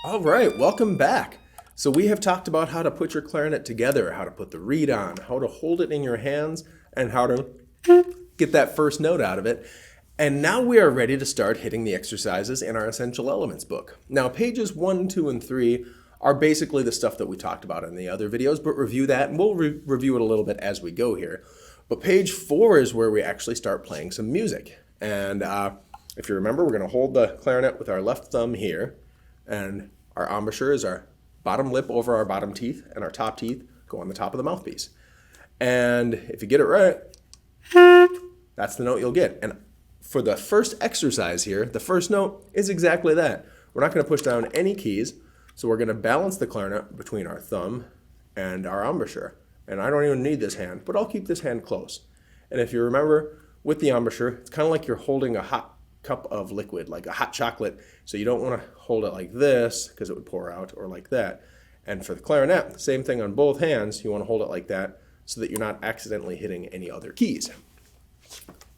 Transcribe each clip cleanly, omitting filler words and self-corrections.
All right, welcome back. So we have talked about how to put your clarinet together, how to put the reed on, how to hold it in your hands, and how to get that first note out of it. And now we are ready to start hitting the exercises in our Essential Elements book. Now pages 1, 2, and 3 are basically the stuff that we talked about in the other videos, but review that, and we'll review it a little bit as we go here. But page 4 is where we actually start playing some music. And if you remember, we're going to hold the clarinet with our left thumb here, and our embouchure is our bottom lip over our bottom teeth, and our top teeth go on the top of the mouthpiece. And if you get it right, that's the note you'll get. And for the first exercise here, the first note is exactly that. We're not going to push down any keys, so we're going to balance the clarinet between our thumb and our embouchure. And I don't even need this hand, but I'll keep this hand close. And if you remember, with the embouchure, it's kind of like you're holding a hot cup of liquid, like a hot chocolate. So you don't want to hold it like this because it would pour out, or like that. And for the clarinet, same thing on both hands. You want to hold it like that so that you're not accidentally hitting any other keys.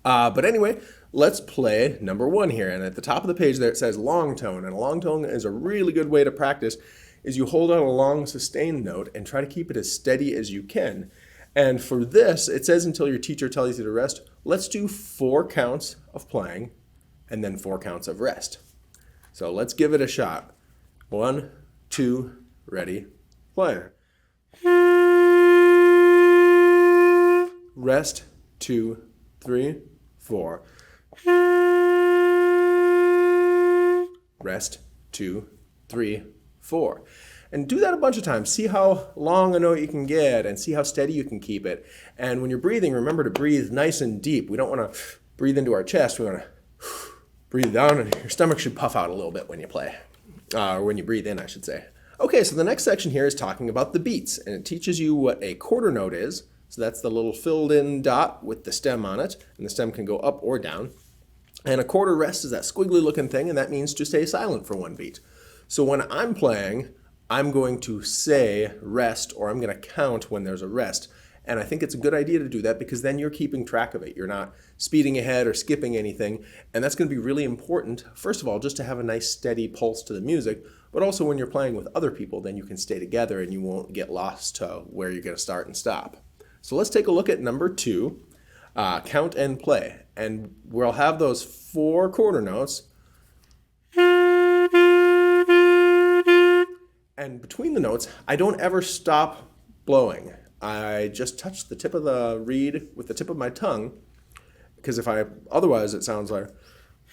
But anyway, let's play number 1 here. And at the top of the page there it says long tone. And a long tone is a really good way to practice, is you hold out a long sustained note and try to keep it as steady as you can. And for this, it says until your teacher tells you to rest. Let's do 4 counts of playing and then 4 counts of rest. So let's give it a shot. 1, 2, ready, play. Rest, 2, 3, 4. Rest, 2, 3, 4. And do that a bunch of times. See how long a note you can get and see how steady you can keep it. And when you're breathing, remember to breathe nice and deep. We don't want to breathe into our chest. We want to breathe down, and your stomach should puff out a little bit when you play. Or when you breathe in, I should say. Okay, so the next section here is talking about the beats, and it teaches you what a quarter note is. So that's the little filled in dot with the stem on it, and the stem can go up or down. And a quarter rest is that squiggly looking thing, and that means to stay silent for 1 beat. So when I'm playing, I'm going to say rest, or I'm going to count when there's a rest. And I think it's a good idea to do that because then you're keeping track of it. You're not speeding ahead or skipping anything. And that's going to be really important, first of all, just to have a nice steady pulse to the music. But also when you're playing with other people, then you can stay together and you won't get lost to where you're going to start and stop. So let's take a look at number 2, count and play. And we'll have those 4 quarter notes. And between the notes, I don't ever stop blowing. I just touch the tip of the reed with the tip of my tongue, because otherwise it sounds like,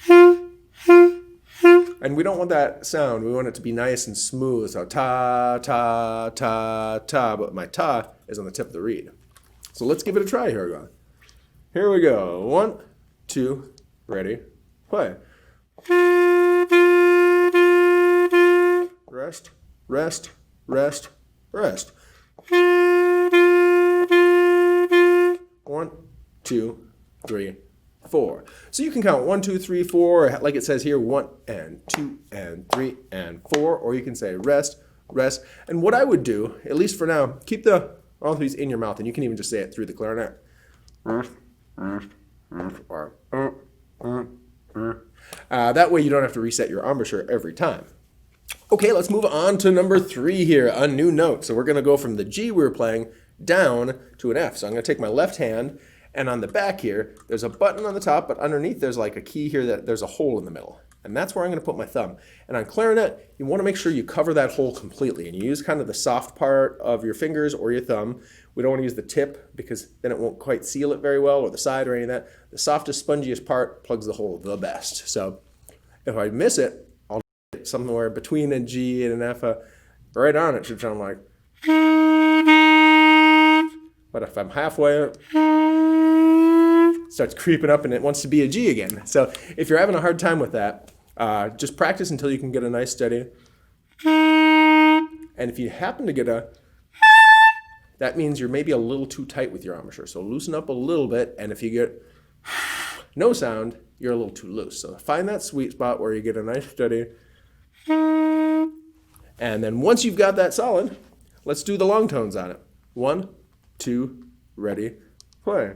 and we don't want that sound. We want it to be nice and smooth. So ta, ta, ta, ta, but my ta is on the tip of the reed. So let's give it a try here. Here we go. 1, 2, ready, play. Rest, rest, rest, rest. 1, 2, 3, 4. So you can count 1, 2, 3, 4, like it says here, 1 and 2 and 3 and 4, or you can say rest, rest. And what I would do, at least for now, keep all of these in your mouth, and you can even just say it through the clarinet. That way you don't have to reset your embouchure every time. Okay, let's move on to number 3 here, a new note. So we're going to go from the G we were playing down to an F. So I'm going to take my left hand, and on the back here, there's a button on the top, but underneath there's like a key here that there's a hole in the middle. And that's where I'm going to put my thumb. And on clarinet, you want to make sure you cover that hole completely. And you use kind of the soft part of your fingers or your thumb. We don't want to use the tip because then it won't quite seal it very well, or the side or any of that. The softest, spongiest part plugs the hole the best. So if I miss it, I'll get somewhere between a G and an F. Right on it should sound like. But if I'm halfway, it starts creeping up and it wants to be a G again. So if you're having a hard time with that, just practice until you can get a nice steady. And if you happen to get that means you're maybe a little too tight with your embouchure. So loosen up a little bit, and if you get no sound, you're a little too loose. So find that sweet spot where you get a nice steady. And then once you've got that solid, let's do the long tones on it. 1, 2, ready, play.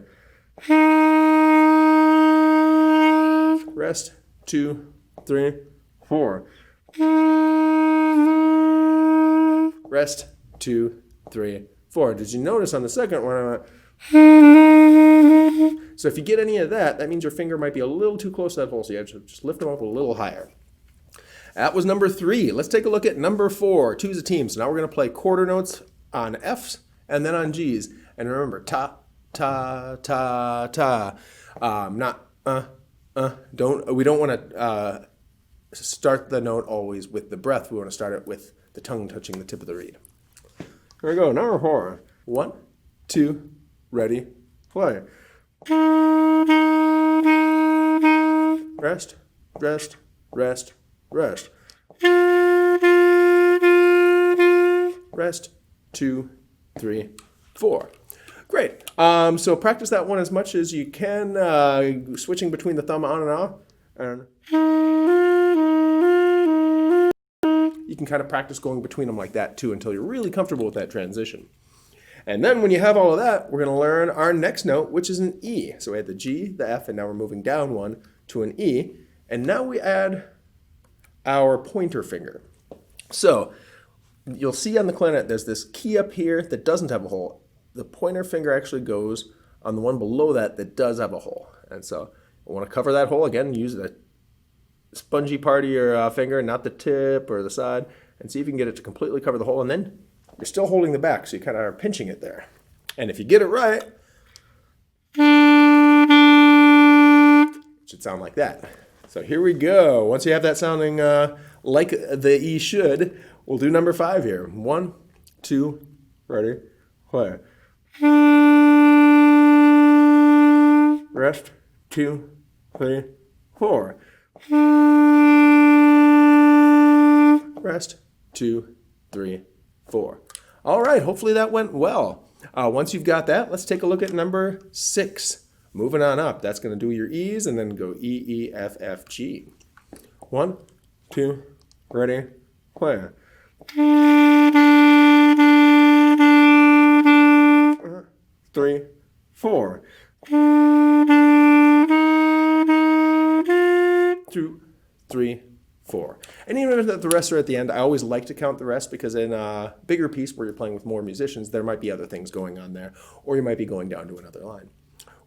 Rest, 2, 3, 4. Rest, 2, 3, 4. Did you notice on the second one I went... So if you get any of that, that means your finger might be a little too close to that hole, so you have to just lift them up a little higher. That was number 3. Let's take a look at number 4. Two's a team. So now we're going to play quarter notes on Fs and then on Gs. And remember, ta, ta, ta, ta. Not we don't want to start the note always with the breath. We want to start it with the tongue touching the tip of the reed. Here we go. Number 4. 1, 2, ready, play. Rest, rest, rest, rest. Rest, 2, 3, 4. Great. So practice that one as much as you can, switching between the thumb on and off. And you can kind of practice going between them like that too until you're really comfortable with that transition. And then when you have all of that, we're going to learn our next note, which is an E. So we had the G, the F, and now we're moving down one to an E. And now we add our pointer finger. So you'll see on the clarinet there's this key up here that doesn't have a hole. The pointer finger actually goes on the one below that that does have a hole. And so I want to cover that hole. Again, use the spongy part of your finger, not the tip or the side, and see if you can get it to completely cover the hole. And then you're still holding the back, so you kind of are pinching it there. And if you get it right, it should sound like that. So here we go. Once you have that sounding like the E should, we'll do number 5 here. 1, 2, ready, play. Rest, 2, 3, 4. Rest, 2, 3, 4. All right, hopefully that went well. Once you've got that, let's take a look at number 6. Moving on up, that's going to do your E's and then go E, E, F, F, G. 1, 2, ready, play. 3, 4. 2, 3, 4. And even if the rest are at the end, I always like to count the rest because in a bigger piece where you're playing with more musicians, there might be other things going on there, or you might be going down to another line.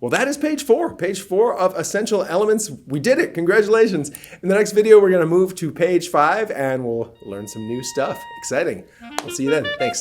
Well, that is page 4. Page 4 of Essential Elements. We did it. Congratulations. In the next video, we're going to move to page 5 and we'll learn some new stuff. Exciting. We'll see you then. Thanks.